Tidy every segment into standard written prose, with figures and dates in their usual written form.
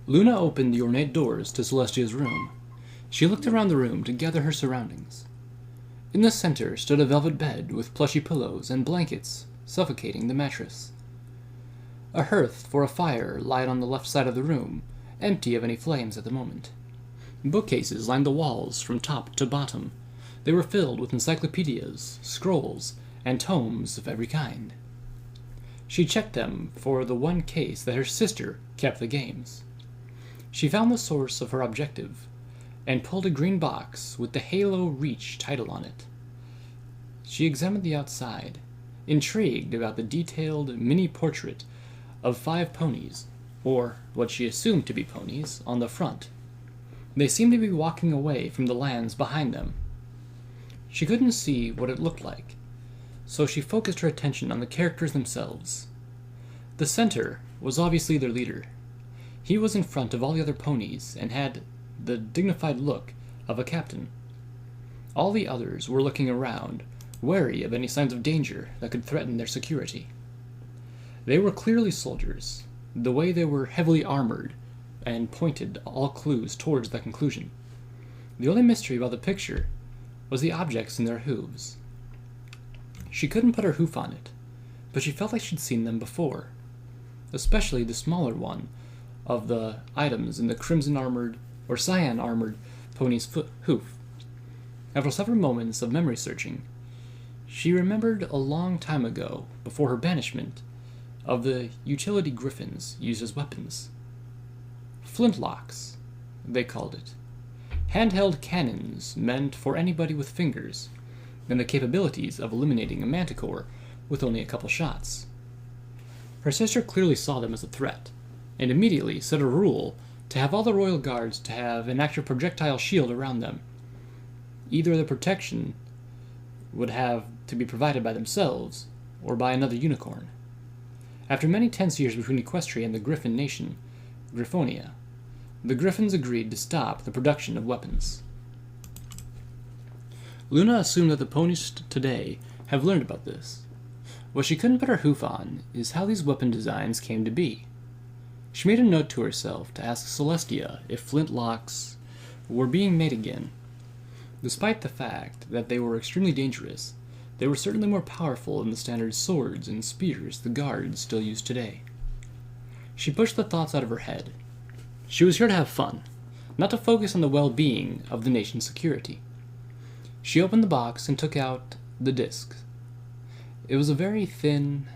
Luna opened the ornate doors to Celestia's room. She looked around the room to gather her surroundings. In the center stood a velvet bed with plushy pillows and blankets suffocating the mattress. A hearth for a fire lied on the left side of the room, empty of any flames at the moment. Bookcases lined the walls from top to bottom. They were filled with encyclopedias, scrolls, and tomes of every kind. She checked them for the one case that her sister kept the games. She found the source of her objective, and pulled a green box with the Halo Reach title on it. She examined the outside, intrigued about the detailed mini-portrait of 5 ponies, or what she assumed to be ponies, on the front. They seemed to be walking away from the lands behind them. She couldn't see what it looked like, so she focused her attention on the characters themselves. The center was obviously their leader. He was in front of all the other ponies and had the dignified look of a captain. All the others were looking around, wary of any signs of danger that could threaten their security. They were clearly soldiers, the way they were heavily armored and pointed all clues towards that conclusion. The only mystery about the picture was the objects in their hooves. She couldn't put her hoof on it, but she felt like she'd seen them before, especially the smaller one of the items in the crimson-armored or cyan-armored pony's hoof. After several moments of memory searching, she remembered a long time ago, before her banishment, of the utility griffins used as weapons. Flintlocks, they called it. Handheld cannons meant for anybody with fingers, and the capabilities of eliminating a manticore with only a couple shots. Her sister clearly saw them as a threat, and immediately set a rule to have all the royal guards to have an actual projectile shield around them. Either the protection would have to be provided by themselves, or by another unicorn. After many tense years between Equestria and the Griffin nation, Griffonia, the Griffins agreed to stop the production of weapons. Luna assumed that the ponies today have learned about this. What she couldn't put her hoof on is how these weapon designs came to be. She made a note to herself to ask Celestia if flintlocks were being made again. Despite the fact that they were extremely dangerous, they were certainly more powerful than the standard swords and spears the guards still use today. She pushed the thoughts out of her head. She was here to have fun, not to focus on the well-being of the nation's security. She opened the box and took out the disc. It was very thin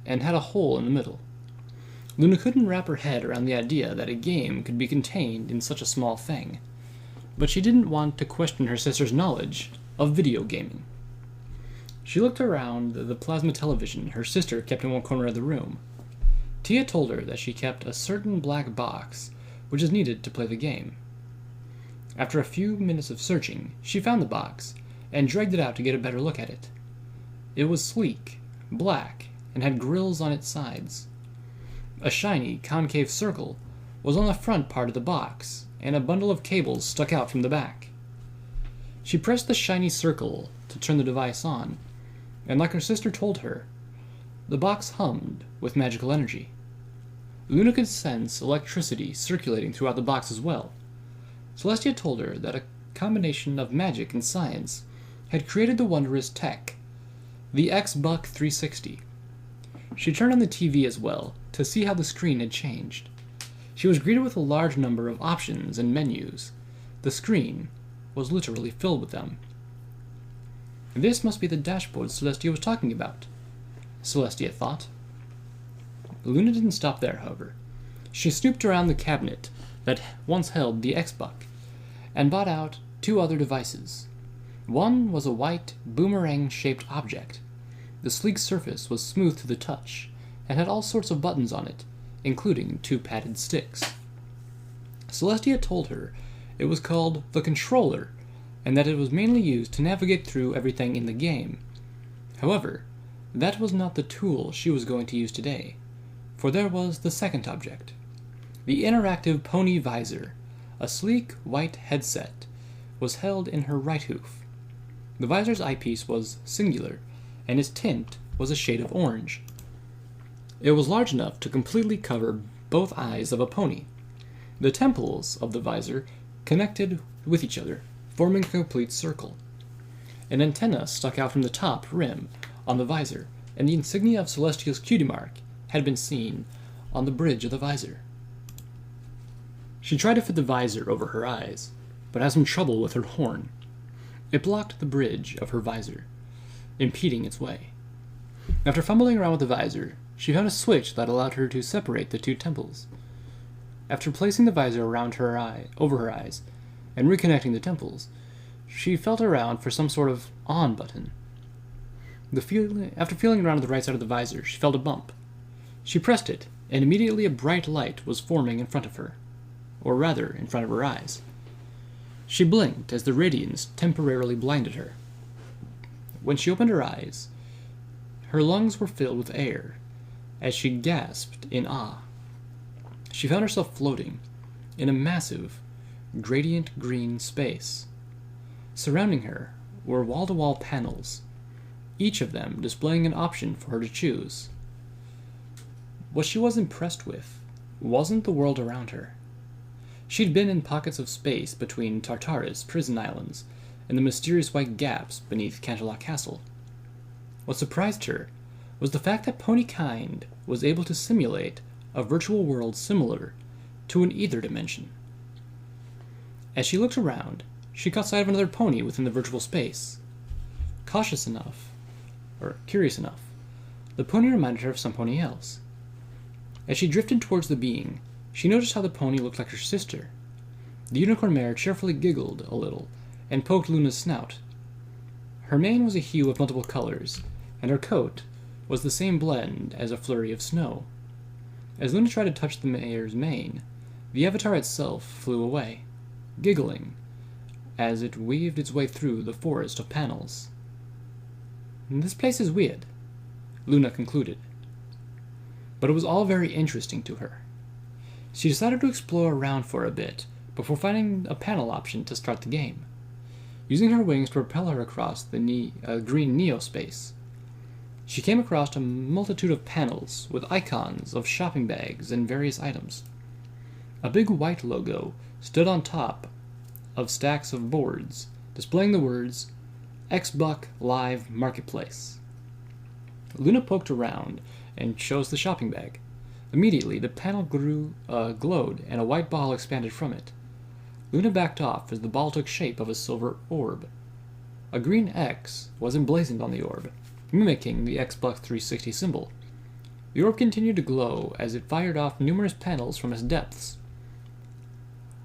and had a hole in the middle. Luna couldn't wrap her head around the idea that a game could be contained in such a small thing, but she didn't want to question her sister's knowledge of video gaming. She looked around the plasma television her sister kept in one corner of the room. Tia told her that she kept a certain black box which is needed to play the game. After a few minutes of searching, she found the box and dragged it out to get a better look at it. It was sleek, black, and had grills on its sides. A shiny, concave circle was on the front part of the box, and a bundle of cables stuck out from the back. She pressed the shiny circle to turn the device on, and like her sister told her, the box hummed with magical energy. Luna could sense electricity circulating throughout the box as well. Celestia told her that a combination of magic and science had created the wondrous tech, the X-Buck 360. She turned on the TV as well to see how the screen had changed. She was greeted with a large number of options and menus. The screen was literally filled with them. This must be the dashboard Celestia was talking about, Celestia thought. Luna didn't stop there, however. She snooped around the cabinet that once held the X-Buck and bought out 2 other devices. One was a white, boomerang-shaped object. The sleek surface was smooth to the touch and had all sorts of buttons on it, including 2 padded sticks. Celestia told her it was called the controller and that it was mainly used to navigate through everything in the game. However, that was not the tool she was going to use today, for there was the second object. The interactive pony visor, a sleek white headset, was held in her right hoof. The visor's eyepiece was singular, and its tint was a shade of orange. It was large enough to completely cover both eyes of a pony. The temples of the visor connected with each other, forming a complete circle. An antenna stuck out from the top rim on the visor, and the insignia of Celestia's cutie mark had been seen on the bridge of the visor. She tried to fit the visor over her eyes, but had some trouble with her horn. It blocked the bridge of her visor, impeding its way. After fumbling around with the visor, she found a switch that allowed her to separate the two temples. After placing the visor around over her eyes, and reconnecting the temples, she felt around for some sort of on button. After feeling around the right side of the visor, she felt a bump. She pressed it, and immediately a bright light was forming in front of her, or rather, in front of her eyes. She blinked as the radiance temporarily blinded her. When she opened her eyes, her lungs were filled with air as she gasped in awe. She found herself floating in a massive, gradient green space. Surrounding her were wall-to-wall panels, each of them displaying an option for her to choose. What she was impressed with wasn't the world around her. She'd been in pockets of space between Tartarus prison islands and the mysterious white gaps beneath Canterlot Castle. What surprised her was the fact that Ponykind was able to simulate a virtual world similar to an ether dimension. As she looked around, she caught sight of another pony within the virtual space. Curious enough, the pony reminded her of some pony else. As she drifted towards the being, she noticed how the pony looked like her sister. The unicorn mare cheerfully giggled a little and poked Luna's snout. Her mane was a hue of multiple colors, and her coat was the same blend as a flurry of snow. As Luna tried to touch the mare's mane, the avatar itself flew away, giggling, as it weaved its way through the forest of panels. "This place is weird," Luna concluded. But it was all very interesting to her. She decided to explore around for a bit before finding a panel option to start the game, using her wings to propel her across the green neospace. She came across a multitude of panels with icons of shopping bags and various items. A big white logo stood on top of stacks of boards, displaying the words, "Xbuck Live Marketplace." Luna poked around and chose the shopping bag. Immediately, the panel glowed, and a white ball expanded from it. Luna backed off as the ball took shape of a silver orb. A green X was emblazoned on the orb, mimicking the Xbox 360 symbol. The orb continued to glow as it fired off numerous panels from its depths.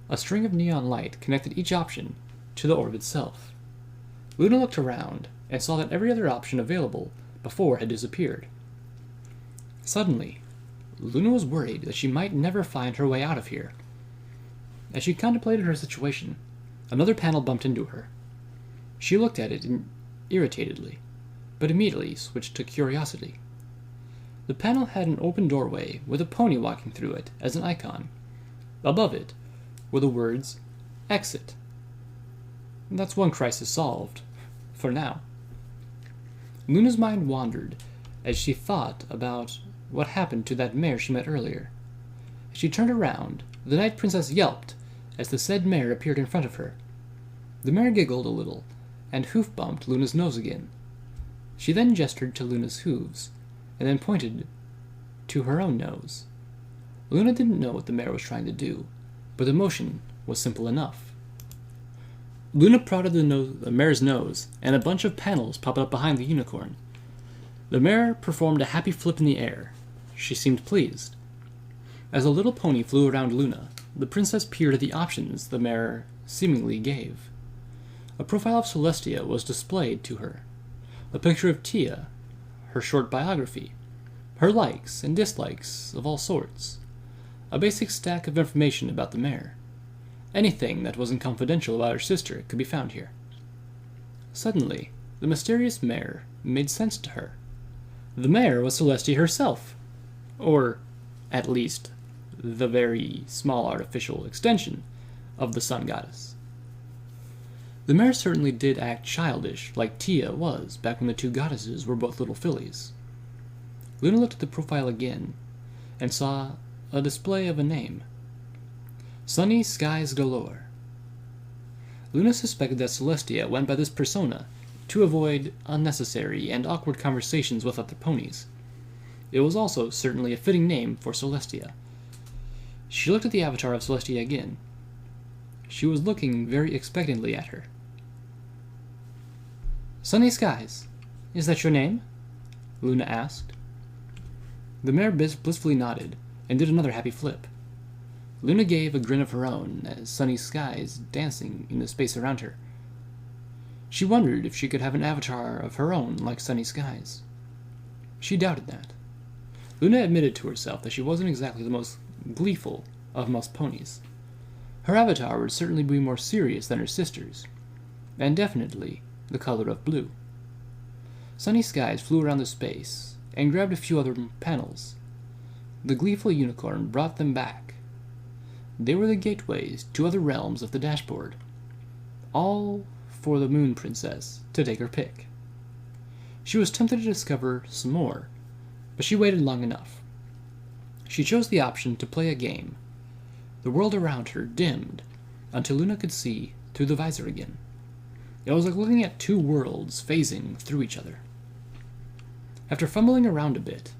A string of neon light connected each option to the orb itself. Luna looked around and saw that every other option available before had disappeared. Suddenly, Luna was worried that she might never find her way out of here. As she contemplated her situation, another panel bumped into her. She looked at it irritatedly, but immediately switched to curiosity. The panel had an open doorway with a pony walking through it as an icon. Above it were the words, "Exit." That's one crisis solved, for now. Luna's mind wandered as she thought about what happened to that mare she met earlier. As she turned around, the Night Princess yelped as the said mare appeared in front of her. The mare giggled a little and hoof-bumped Luna's nose again. She then gestured to Luna's hooves, and then pointed to her own nose. Luna didn't know what the mare was trying to do, but the motion was simple enough. Luna prodded the mare's nose, and a bunch of panels popped up behind the unicorn. The mare performed a happy flip in the air. She seemed pleased. As the little pony flew around Luna, the princess peered at the options the mare seemingly gave. A profile of Celestia was displayed to her. A picture of Tia, her short biography, her likes and dislikes of all sorts, a basic stack of information about the mare. Anything that wasn't confidential about her sister could be found here. Suddenly, the mysterious mare made sense to her. The mare was Celestia herself, or, at least, the very small artificial extension of the sun goddess. The mare certainly did act childish, like Tia was back when the two goddesses were both little fillies. Luna looked at the profile again, and saw a display of a name. Sunny skies galore. Luna suspected that Celestia went by this persona to avoid unnecessary and awkward conversations with other ponies. It was also certainly a fitting name for Celestia. She looked at the avatar of Celestia again. She was looking very expectantly at her. Sunny skies, is that your name? Luna asked. The mare blissfully nodded and did another happy flip. Luna gave a grin of her own as Sunny skies dancing in the space around her. She wondered if she could have an avatar of her own like Sunny skies. She doubted that. Luna admitted to herself that she wasn't exactly the most gleeful of most ponies. Her avatar would certainly be more serious than her sister's, and definitely the color of blue. Sunny skies flew around the space and grabbed a few other panels. The gleeful unicorn brought them back. They were the gateways to other realms of the dashboard, all for the Moon Princess to take her pick. She was tempted to discover some more, but she waited long enough. She chose the option to play a game. The world around her dimmed until Luna could see through the visor again. It was like looking at two worlds phasing through each other. After fumbling around a bit,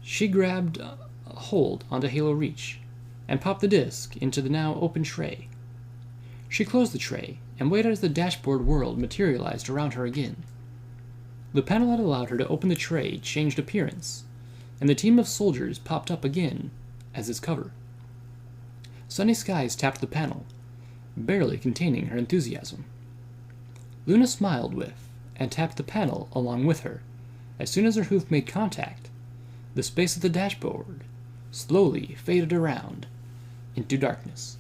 she grabbed a hold onto Halo Reach and popped the disc into the now open tray. She closed the tray and waited as the dashboard world materialized around her again. The panel that allowed her to open the tray changed appearance, and the team of soldiers popped up again as its cover. Sunny skies tapped the panel, barely containing her enthusiasm. Luna smiled with and tapped the panel along with her. As soon as her hoof made contact, the space of the dashboard slowly faded around into darkness.